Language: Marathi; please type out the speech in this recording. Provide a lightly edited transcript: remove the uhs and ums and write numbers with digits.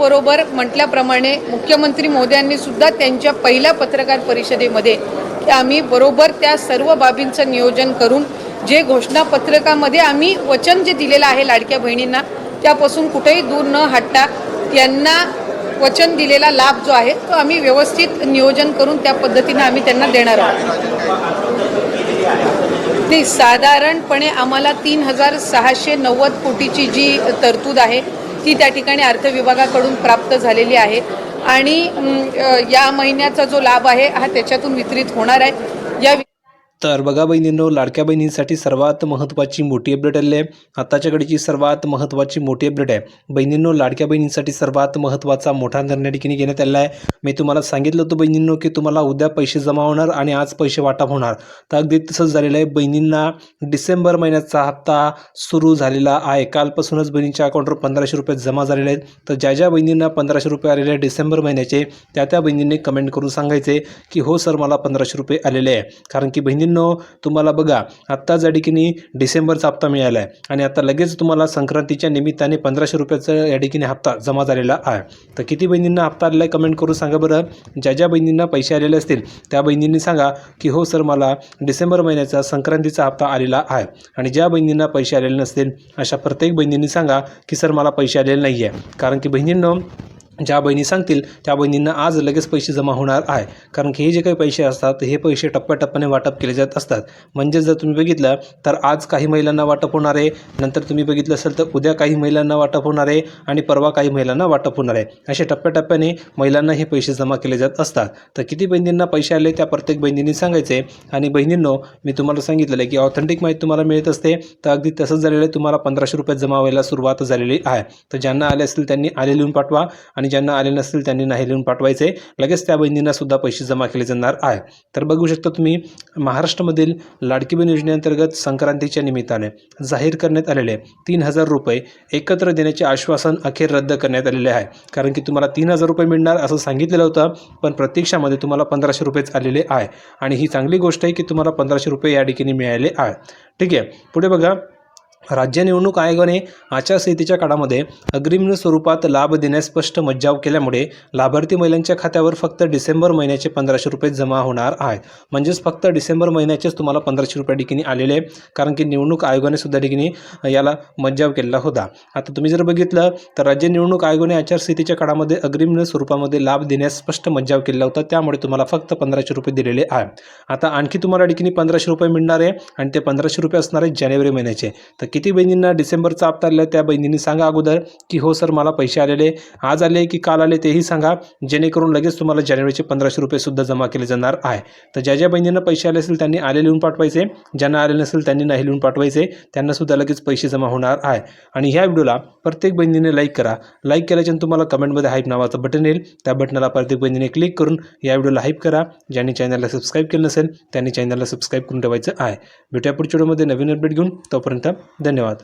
त्याचबरोबर म्हटल्याप्रमाणे मुख्यमंत्री मोदयांनी सुद्धा त्यांच्या पहिल्या पत्रकार परिषदेमध्ये आम्ही बरोबर त्या सर्व बाबींचं नियोजन करून जे घोषणापत्रकामध्ये आम्ही वचन जे दिलेलं आहे लाडक्या बहिणींना त्यापासून कुठेही दूर न हटता त्यांना वचन दिलेला लाभ जो आहे तो आम्ही व्यवस्थित नियोजन करून त्या पद्धतीने आम्ही त्यांना देणार आहोत। नाही, साधारणपणे आम्हाला 3690 कोटीची जी तरतूद आहे ती त्या ठिकाणी अर्थ विभागाकडून प्राप्त झालेली आहे आणि या महिन्याचा जो लाभ आहे हा त्याच्यातून वितरित होणार आहे। या तर बघा बहिणींनो, लाडक्या बहिणींसाठी सर्वात महत्त्वाची मोठी अपडेट आली आहे। आताच्या घडीची सर्वात महत्त्वाची मोठी अपडेट आहे बहिणींनो, लाडक्या बहिणींसाठी सर्वात महत्त्वाचा मोठा निर्णय ठिकाणी घेण्यात आला आहे। मी तुम्हाला सांगितलं होतं बहिणींनो की तुम्हाला उद्या पैसे जमा होणार आणि आज पैसे वाटप होणार, तर अगदी तसंच झालेलं आहे। बहिणींना डिसेंबर महिन्याचा हप्ता सुरू झालेला आहे। कालपासूनच बहिणींच्या अकाउंटवर 1500 रुपये जमा झालेले आहेत। तर ज्या ज्या बहिणींना 1500 रुपये आलेले आहेत डिसेंबर महिन्याचे त्या बहिणींनी कमेंट करून सांगायचे की हो सर मला 1500 रुपये आलेले आहे। कारण की बहिणींनो तुम्हाला बघा आत्ता या ठिकाणी डिसेंबरचा हप्ता मिळाला आहे आणि आता लगेच तुम्हाला संक्रांतीच्या निमित्ताने 1500 रुपयाचा या ठिकाणी हप्ता जमा झालेला आहे। तर किती बहिणींना हप्ता आलेला आहे कमेंट करून सांगा बरं। ज्या ज्या बहिणींना पैसे आलेले असतील त्या बहिणींनी सांगा की हो सर मला डिसेंबर महिन्याचा संक्रांतीचा हप्ता आलेला आहे। आणि ज्या बहिणींना पैसे आलेले नसतील अशा प्रत्येक बहिणींनी सांगा की सर मला पैसे आलेले नाही आहे। कारण की बहिणींनो ज्या बहिणी सांगतील त्या बहिणींना आज लगेच पैसे जमा होणार आहे। कारण की हे जे काही पैसे असतात हे पैसे टप्प्याटप्प्याने वाटप केले जात असतात। म्हणजे जर तुम्ही बघितलं तर आज काही महिलांना वाटप होणार आहे, नंतर तुम्ही बघितलं असेल तर उद्या काही महिलांना वाटप होणार आहे आणि परवा काही महिलांना वाटप होणार आहे। असे टप्प्याटप्प्याने महिलांना हे पैसे जमा केले जात असतात। तर किती बहिणींना पैसे आले त्या प्रत्येक बहिणींनी सांगायचे। आणि बहिणींनो मी तुम्हाला सांगितलेलं आहे की ऑथेंटिक माहिती तुम्हाला मिळत असते, तर अगदी तसंच झालेलं आहे। तुम्हाला 1500 रुपये जमा व्हायला सुरुवात झालेली आहे। तर ज्यांना आले असतील त्यांनी आले लिहून पाठवा आणि ज्यांना आले नसतील त्यांनी नाही लिहून पाठवायचे, लगेच त्या बहिणींना सुद्धा पैसे जमा केले जाणार आहे। तर बघू शकता तुम्ही महाराष्ट्रामधील लाडकी बहीण योजनेअंतर्गत संक्रांतीच्या निमित्ताने जाहीर करण्यात आलेले 3000 रुपये एकत्र देण्याचे आश्वासन अखेर रद्द करण्यात आलेले आहे। कारण की तुम्हाला 3000 रुपये मिळणार असं सांगितलेलं होतं, पण प्रत्यक्षामध्ये तुम्हाला 1500 रुपयेच आलेले आहे आणि ही चांगली गोष्ट आहे की तुम्हाला 1500 रुपये या ठिकाणी मिळाले आहे। ठीक आहे, पुढे बघा राज्य निवडणूक आयोगाने आचारसंहितेच्या काळामध्ये अग्रिम स्वरूपात लाभ देण्यास स्पष्ट मज्जाव केल्यामुळे लाभार्थी महिलांच्या खात्यावर फक्त डिसेंबर महिन्याचे 1500 रुपये जमा होणार आहेत। म्हणजेच फक्त डिसेंबर महिन्याचेच तुम्हाला 1500 रुपये ठिकाणी आलेले, कारण की निवडणूक आयोगाने सुद्धा ठिकाणी याला मज्जाव केलेला होता। आता तुम्ही जर बघितलं तर राज्य निवडणूक आयोगाने आचारसंहितेच्या काळामध्ये अग्रिम स्वरूपामध्ये लाभ देण्यास स्पष्ट मज्जाव केलेला होता, त्यामुळे तुम्हाला फक्त 1500 रुपये दिलेले आहे। आता आणखी तुम्हाला ठिकाणी 1500 रुपये मिळणार आहे आणि ते 1500 रुपये असणार आहेत जानेवारी महिन्याचे। तर किती बहिणींना डिसेंबरचा हप्ता आलेला त्या बहिणींनी सांगा अगोदर की हो सर मला पैसे आलेले आज आले की काल आले तेही सांगा, जेणेकरून लगेच तुम्हाला जानेवारीचे 1500 रुपये सुद्धा जमा केले जाणार आहे। तर ज्या ज्या बहिणींना पैसे आले असेल त्यांनी आले लिहून पाठवायचे, ज्यांना आले नसेल त्यांनी नाही लिहून पाठवायचे, त्यांना सुद्धा लगेच पैसे जमा होणार आहे। आणि ह्या व्हिडिओला प्रत्येक बहिणीने लाईक करा। लाईक केल्याच्यानंतर तुम्हाला कमेंटमध्ये हाईप नावाचं बटन येईल, त्या बटनाला प्रत्येक बहिणीने क्लिक करून या व्हिडिओला हाईप करा। ज्यांनी चॅनलला सबस्क्राईब केलं नसेल त्यांनी चॅनलला सबस्क्राईब करून ठेवायचं आहे। भेटूया पुढच्या व्हिडिओमध्ये नवीन अपडेट घेऊन, तोपर्यंत धन्यवाद।